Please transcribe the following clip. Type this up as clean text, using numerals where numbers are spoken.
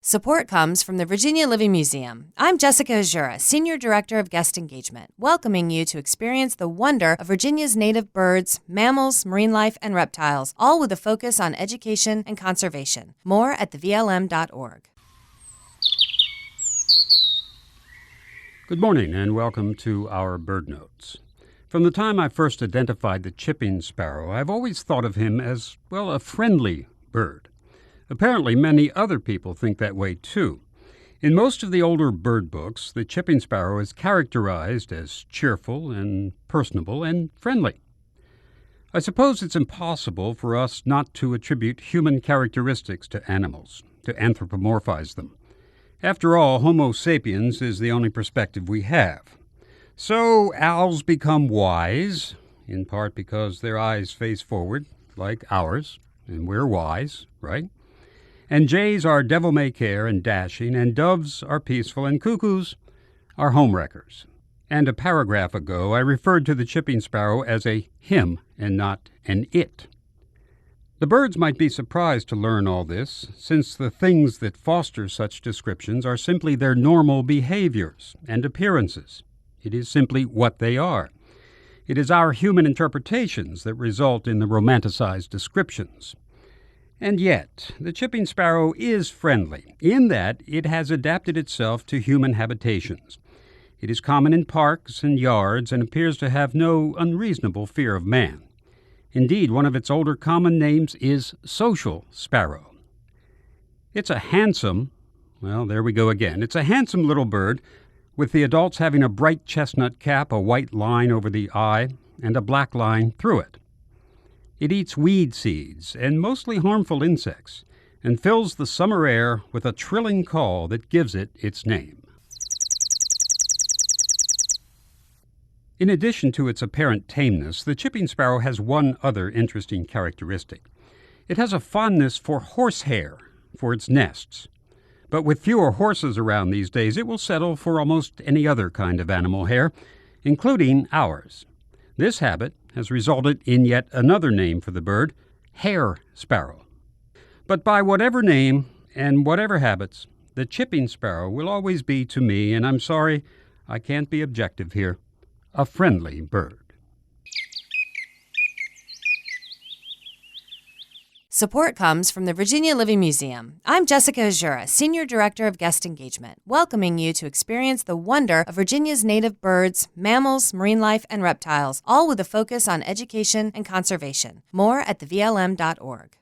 Support comes from the Virginia Living Museum. I'm Jessica Azura, Senior Director of Guest Engagement, welcoming you to experience the wonder of Virginia's native birds, mammals, marine life, and reptiles, all with a focus on education and conservation. More at thevlm.org. Good morning and welcome to our Bird Notes. From the time I first identified the chipping sparrow, I've always thought of him as, well, a friendly bird. Apparently, many other people think that way, too. In most of the older bird books, the chipping sparrow is characterized as cheerful and personable and friendly. I suppose it's impossible for us not to attribute human characteristics to animals, to anthropomorphize them. After all, Homo sapiens is the only perspective we have. So owls become wise, in part because their eyes face forward, like ours, and we're wise, right? And jays are devil-may-care and dashing, and doves are peaceful, and cuckoos are homewreckers. And a paragraph ago, I referred to the chipping sparrow as a him and not an it. The birds might be surprised to learn all this, since the things that foster such descriptions are simply their normal behaviors and appearances. It is simply what they are. It is our human interpretations that result in the romanticized descriptions. And yet, the chipping sparrow is friendly, in that it has adapted itself to human habitations. It is common in parks and yards and appears to have no unreasonable fear of man. Indeed, one of its older common names is social sparrow. It's a handsome, well, there we go again. It's a handsome little bird, with the adults having a bright chestnut cap, a white line over the eye, and a black line through it. It eats weed seeds and mostly harmful insects, and fills the summer air with a trilling call that gives it its name. In addition to its apparent tameness, the chipping sparrow has one other interesting characteristic. It has a fondness for horsehair for its nests. But with fewer horses around these days, it will settle for almost any other kind of animal hair, including ours. This habit has resulted in yet another name for the bird, hair sparrow. But by whatever name and whatever habits, the chipping sparrow will always be to me, and I'm sorry I can't be objective here, a friendly bird. Support comes from the Virginia Living Museum. I'm Jessica Azura, Senior Director of Guest Engagement, welcoming you to experience the wonder of Virginia's native birds, mammals, marine life, and reptiles, all with a focus on education and conservation. More at thevlm.org.